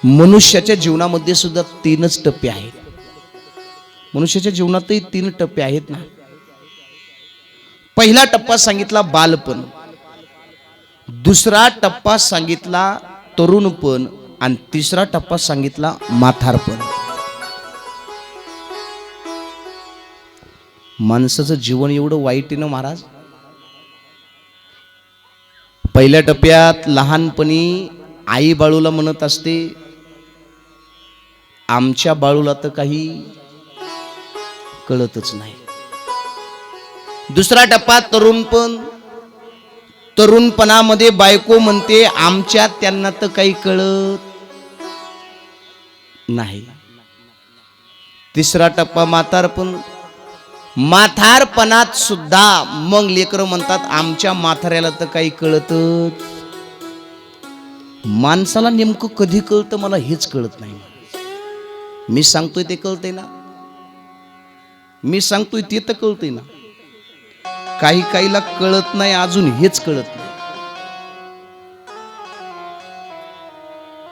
मनुष्याच्या जीवनामध्ये सुद्धा तीनच टप्पे आहेत. मनुष्याच्या जीवनातही तीन टप्पे आहेत ना. पहिला टप्पा सांगितला बालपण, दुसरा टप्पा सांगितला तरुणपण आणि तिसरा टप्पा सांगितला म्हातारपण. माणसाचं जीवन एवढं वाईट आहे ना महाराज. पहिल्या टप्प्यात लहानपणी आई बाळूला म्हणत असते, आमच्या बाळूला तर काही कळतच नाही. दुसरा टप्पा तरुणपण, तरुणपणामध्ये बायको म्हणते आमच्या त्यांना तर काही कळत नाही. तिसरा टप्पा म्हातारपण, म्हातारपणात सुद्धा मग लेकरं म्हणतात आमच्या म्हाताऱ्याला तर काही कळतच. माणसाला नेमकं कधी कळतं मला हेच कळत नाही. मी सांगतोय ते कळतंय ना, मी सांगतोय ते तर कळतंय ना. काही काहीला कळत नाही, अजून हेच कळत नाही.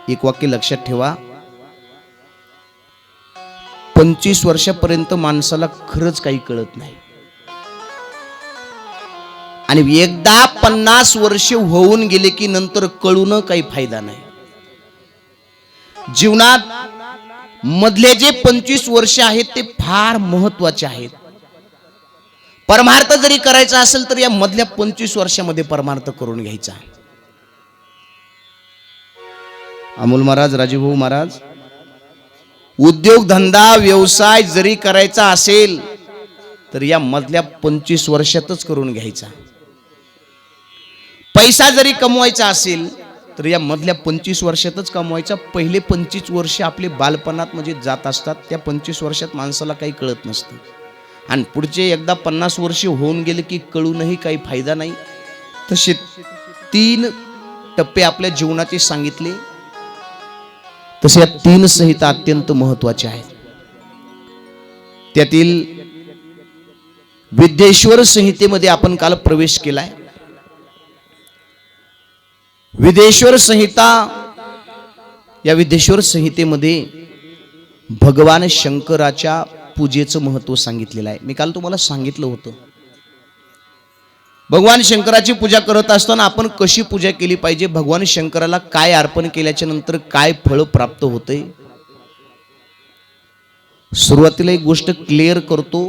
एक वाक्य लक्षात ठेवा, 25 वर्षापर्यंत माणसाला खरंच काही कळत नाही आणि एकदा 50 वर्ष होऊन गेले की नंतर कळून काही फायदा नाही. जीवनात मधले जे 25 वर्ष आहेत ते फार महत्वाचे आहेत. परमार्थ जरी करायचा असेल तर या मधल्या 25 वर्षामध्ये परमार्थ करून घ्यायचा. अमोल महाराज, राजीभाऊ महाराज, उद्योग धंदा व्यवसाय जरी करायचा असेल तर या मधल्या 25 वर्षातच करून घ्यायचा. पैसा जरी कमवायचा असेल तर या मधल्या 25 वर्षातच कमवायचा. पहिले 25 वर्ष आपले बालपणात म्हणजे जात असतात. त्या 25 वर्षात माणसाला काही कळत नसतं आणि पुढचे एकदा 50 वर्ष होऊन गेले की कळूनही काही फायदा नाही. तसे 3 टप्पे आपल्या जीवनाचे सांगितले. तसे या 3 संहिता अत्यंत महत्वाच्या आहेत. त्यातील विद्येश्वर संहितेमध्ये आपण काल प्रवेश केलाय. विद्येश्वर संहिता, या विद्येश्वर संहितेमध्ये भगवान शंकराच्या पूजेचं महत्व सांगितलेलं आहे. मी काल तुम्हाला सांगितलं होतं भगवान शंकराची पूजा करत असताना आपण कशी पूजा केली पाहिजे, भगवान शंकराला काय अर्पण केल्याच्या नंतर काय फळ प्राप्त होते. सुरुवातीला एक गोष्ट क्लिअर करतो,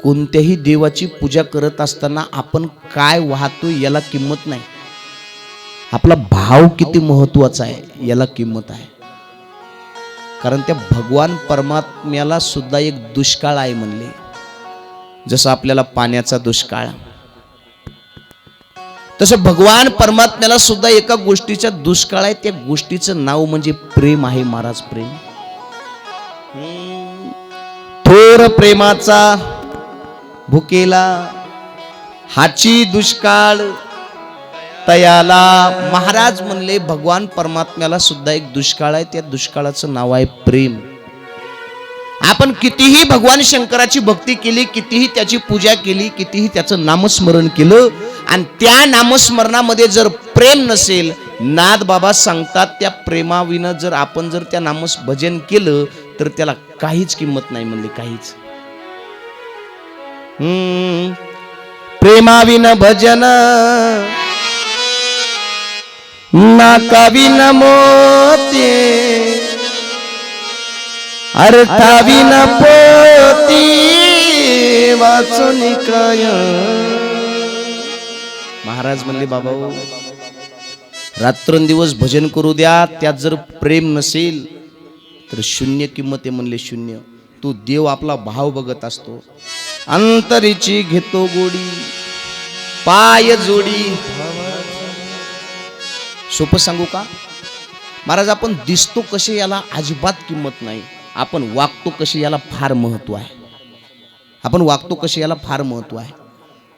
कोणत्याही देवाची पूजा करत असताना आपण काय वाहतो याला किंमत नाही, आपला भाव किती महत्वाचा आहे याला किंमत आहे. कारण त्या भगवान परमात्म्याला सुद्धा एक दुष्काळ आहे म्हणले. जसं आपल्याला पाण्याचा दुष्काळ, तसं भगवान परमात्म्याला सुद्धा एका गोष्टीचा दुष्काळ आहे. त्या गोष्टीचं नाव म्हणजे प्रेम आहे महाराज. प्रेम, थोर प्रेमाचा भुकेला हाची दुष्काळ तयाला. महाराज म्हणले भगवान परमात्म्याला सुद्धा एक दुष्काळ आहे. त्या दुष्काळाचं नाव आहे प्रेम. आपण कितीही भगवान शंकराची भक्ती केली, कितीही त्याची पूजा केली, कितीही त्याचं नामस्मरण केलं आणि त्या नामस्मरणामध्ये जर प्रेम नसेल, नाथ बाबा सांगतात त्या प्रेमाविना जर आपण जर त्या नामस भजन केलं तर त्याला काहीच किंमत नाही म्हणले, काहीच. प्रेमाविना भजन नाकाविन मोती, अर्थाविन पोती वाचून काय. महाराज म्हणले बाबा रात्रंदिवस भजन करू द्या, त्यात जर प्रेम नसेल तर शून्य किंमत आहे म्हणले, शून्य. तो देव आपला भाव बघत असतो. अंतरीची घेतो गोडी पाय जोडी. सोपं सांगू का महाराज, आपण दिसतो कसे याला अजिबात किंमत नाही, आपण वागतो कसे याला फार महत्व आहे. आपण वागतो कसे याला फार महत्व आहे.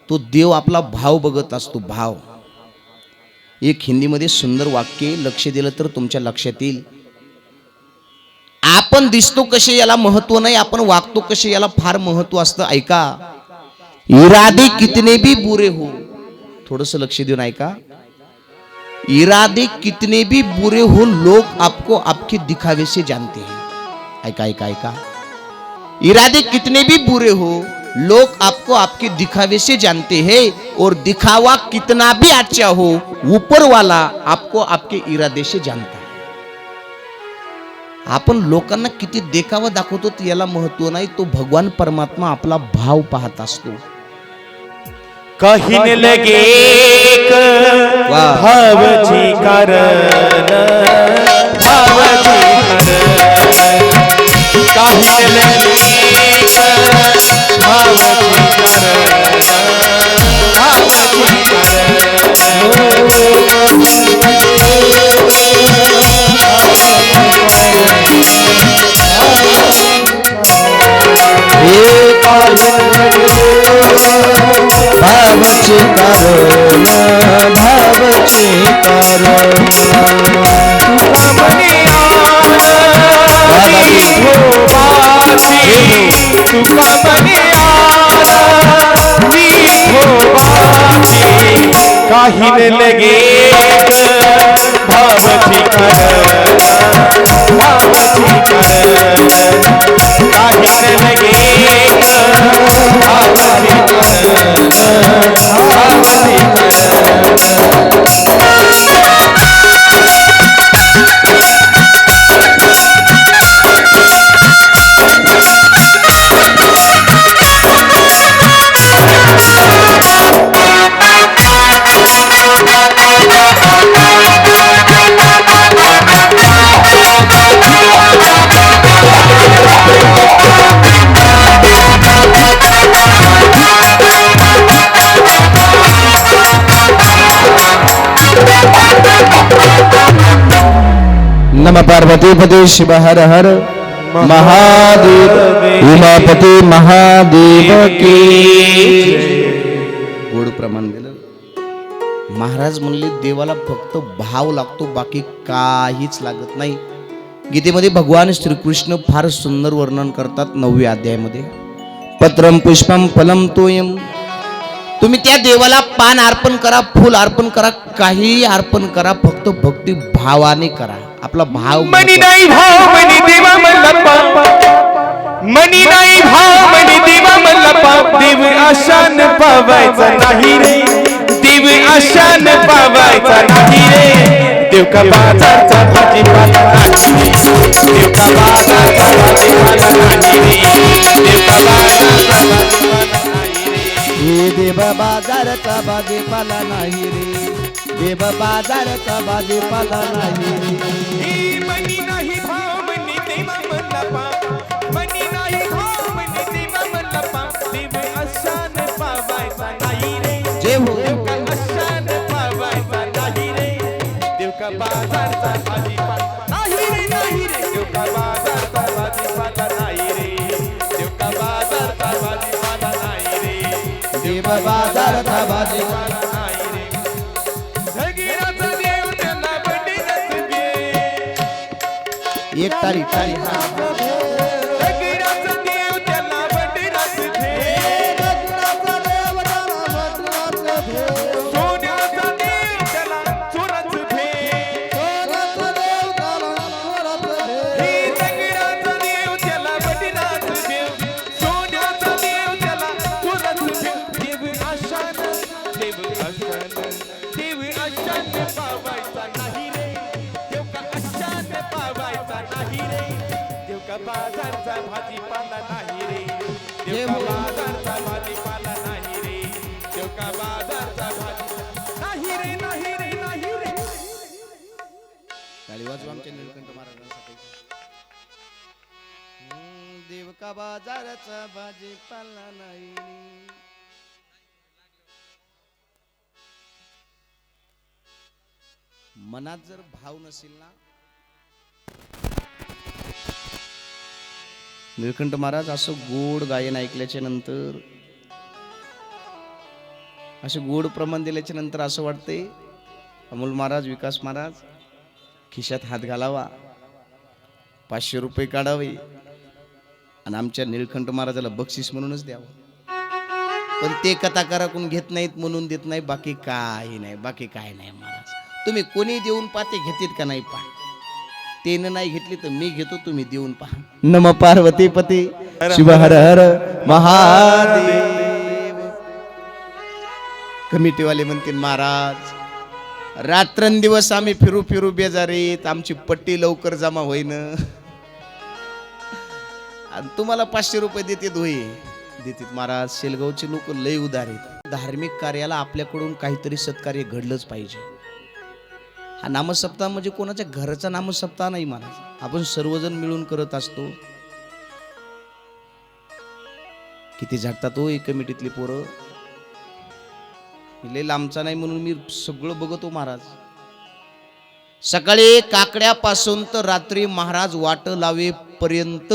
तो देव आपला भाव बघत असतो, भाव. एक हिंदीमध्ये सुंदर वाक्य लक्ष दिलं तर तुमच्या लक्षात येईल. आपण दिसतो कसे याला महत्व नाही, आपण वागतो कसे याला फार महत्व असतं. ऐका, इरादे कितने भी बुरे हो, थोडंसं लक्ष देऊन ऐका. इरादे कितने भी बुरे हो लोग आपको आपके दिखावे से जानते हैं। ऐका ऐका ऐका, इरादे कितने भी बुरे हो लोग आपको आपके दिखावे से जानते हैं, और दिखावा कितना भी अच्छा हो ऊपर वाला आपको आपके इरादे से जानता है। आपण लोकांना किती देखावा दाखवतो याला महत्व नाही, तो भगवान परमात्मा आपला भाव पाहत असतो। कहिन लगे भावची कारण भावची कारण कहिन लगे भावची कारण भावची भावचे कारण भावचे कारण तुका मने आला तुका मने आला काहीन लगे भावची कारण भावची कारण काहीन लगे भावची कारण भावची नम पार्वती पते शिव हर हर महादेव, उमापती महादेव की गोड प्रमाण दिलं। महाराज म्हणले देवाला फक्त भाव लागतो, बाकी काहीच लागत नाही। गीतेमध्ये भगवान श्रीकृष्ण फार सुंदर वर्णन करतात 9व्या अध्यायामध्ये, पत्रम पुष्पम फलम तोयम। तुम्ही त्या देवाला पान अर्पण करा, फूल अर्पण करा, काही अर्पण करा, फक्त भक्ती भावाने करा। आपला भाव मनी नाही भाव मनी देवा मल्लप्पा, मनी नाही भाव मनी देवा मल्लप्पा, देव आशान पावायचा नाही रे, देव आशान पावायचा नाही रे, देव का बाजारचा भाजीपाला नाही रे, देव का बाजारचा भाजीपाला नाही रे, देव का बाजारचा भाजीपाला नाही रे, देव बाजारचा भाजीपाला नाही रे, देव बाजारचा भाजीपाला नाही रे। मनी नाही भाव मनी देवा मल्लप्पा, मनी नाही भाव मनी देवा मल्लप्पा, देव आशान पावायचा नाही रे, जय हो। देव का आशान पावायचा नाही रे, देव का बाजारचा भाजीपाला नाही रे, नाही रे, देव का बाजारचा भाजीपाला नाही रे, देव का बाजारचा भाजीपाला नाही रे, देव बाजारचा भाजीपाला नाही रे, भगीरथ देव त्याला बंडीरथ घे, एक तारी तारी भगीरथ देव त्याला बंडीरथ घे, सोन्याचा देव त्याला चोरच घे, हे भगीरथ देव त्याला बंडीरथ घे, सोन्याचा देव त्याला चोरच घे, देव आशान देव आशान देव आशान पावायचा नाही रे, देव का आशान पावायचा नाही रे, देव का बाजारचा भाजीपाला नाही रे, देव का बाजारचा भाजीपाला नाही रे, देव का बाजारचा भाजीपाला नाही रे, नाही रे, नाही रे। ताली वाजवा आमच्या निळकंठ महाराजांसाठी। देव का बाजारचा भाजीपाला नाही रे। मनात जर भाव नसेल ना, निळकंठ महाराज असं गोड गायन ऐकल्याच्या नंतर, असे गोड प्रमाण दिल्याच्या नंतर असं वाटतंय अमोल महाराज, विकास महाराज खिशात हात घालावा, 500 रुपये काढावे आणि आमच्या निळकंठ महाराजाला बक्षीस म्हणूनच द्यावं। पण ते कथाकाराकडून घेत नाहीत म्हणून देत नाही, बाकी काही नाही, बाकी काय नाही महाराज। तुम्ही कोणी देऊन पाते घेतील का नाही पहा. तेनं नाही घेतली तर मी घेतो, तुम्ही देऊन पहा. नम पार्वती पती शिव हर हर महादेव. कमिटीवाले म्हणतील महाराज रात्रंदिवस आम्ही फिरू फिरू बेजारीत, आमची पट्टी लवकर जमा होईन आणि तुम्हाला 500 रुपये देतात होई देतात. महाराज शेलगावचे लोक लय उदार आहेत. धार्मिक कार्याला आपल्याकडून काहीतरी सत्कार्य घडलंच पाहिजे. हा नामसप्ताह म्हणजे कोणाच्या घराचा नामसप्ताह नाही महाराज, आपण सर्वजण मिळून करत असतो. किती झटतात हो एक कमिटीतली पोरं. लय लांबचा नाही म्हणून मी सगळं बघतो महाराज. सकाळी काकड्यापासून तर रात्री महाराज वाट लावेपर्यंत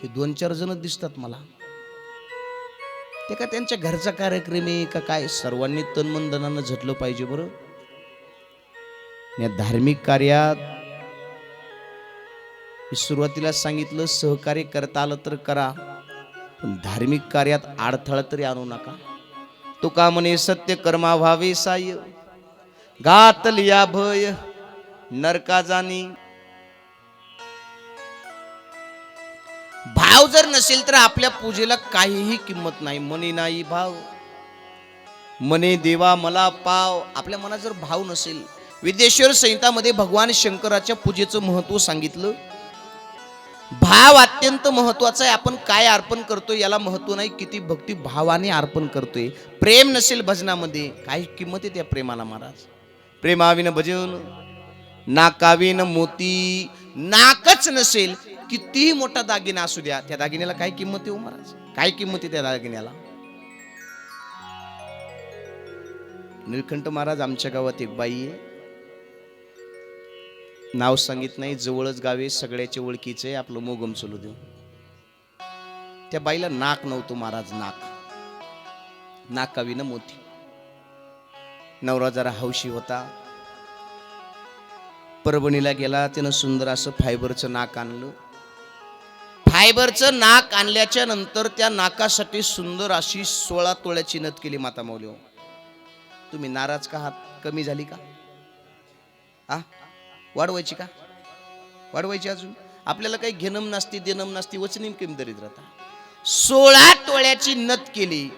हे 2-4 जण दिसतात मला. ते का त्यांच्या घरचा कार्यक्रम आहे का काय, सर्वांनी तनमनधनानं झटलं पाहिजे बरं. या धार्मिक कार्यात मी सुरुवातीला सांगितलं सहकार्य करता आलं तर करा, पण धार्मिक कार्यात अडथळा तरी आणू नका. तुका म्हणे सत्य कर्मा व्हावे साय, घातलिया भय नरका जाणी. भाव जर नसेल तर आपल्या पूजेला काहीही किंमत नाही. मनी नाही भाव मने देवा मला पाव. आपल्या मनात जर भाव नसेल, विद्येश्वर संहितामध्ये भगवान शंकराच्या पूजेचं महत्व सांगितलं. भाव अत्यंत महत्वाचा आहे. आपण काय अर्पण करतोय याला महत्व नाही, किती भक्ती भावाने अर्पण करतोय. प्रेम नसेल भजनामध्ये काही किंमत आहे त्या प्रेमाला महाराज. प्रेमाविन भजन नाकाविन मोती. नाकच नसेल, कितीही मोठा दागिना असू द्या, त्या दागिन्याला काय किंमत आहे हो महाराज, काय किंमत आहे त्या दागिन्याला. निळकंठ महाराज आमच्या गावात एक बाई आहे, नाव सांगित नाही, जवळच गावे, सगळ्याचे ओळखीचे, आपलं मोगम चलू देऊ. त्या बाईला नाक नव्हतं महाराज, नाकाविनं मोती. नवरा जरा हौशी होता, परभणीला गेला, त्यानं सुंदर असं फायबरचं नाक आणलं. फायबरचं नाक आणल्याच्या नंतर त्या नाकासाठी सुंदर अशी 16 तोळ्याची नथ केली. माता माऊली हो, तुम्ही नाराज का आहात? कमी झाली का? वाढवायची का? वाढवायची अजून? आपल्याला काही घेणं नसती देणं नसती, वचनीम किम दरीत राहता. 16 तोळ्याची नथ केली.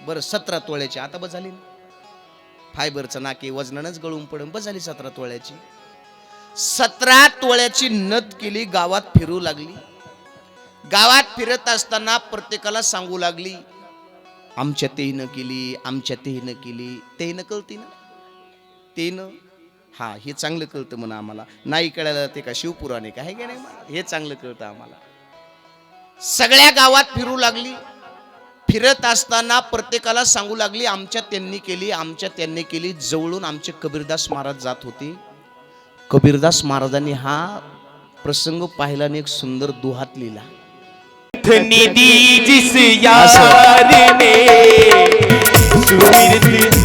बरं 17 तोळ्याची आता बस झाली. फायबरचं नाके वजनानच गळून पडून बस झाली 17 तोळ्याची. 17 तोळ्याची नथ केली. गावात फिरू लागली. गावात फिरत असताना प्रत्येकाला सांगू लागली, आमच्या तेहीनं केली, आमच्या तेहीनं केली. तेहीनं कळती ना, तेनं हा हे चांगलं कळतं म्हणा आम्हाला. नाही कळायला ते का शिवपुराणे का आहे का नाही, हे चांगलं कळतं आम्हाला. सगळ्या गावात फिरू लागली. फिरत असताना प्रत्येकाला सांगू लागली, आमच्या त्यांनी केली, आमच्या त्यांनी केली. जवळून आमचे कबीरदास महाराज जात होते. कबीरदास महाराजांनी हा प्रसंग पाहिला आणि एक सुंदर दुहात लिहिला. निधी जिस यार ने सुमिरत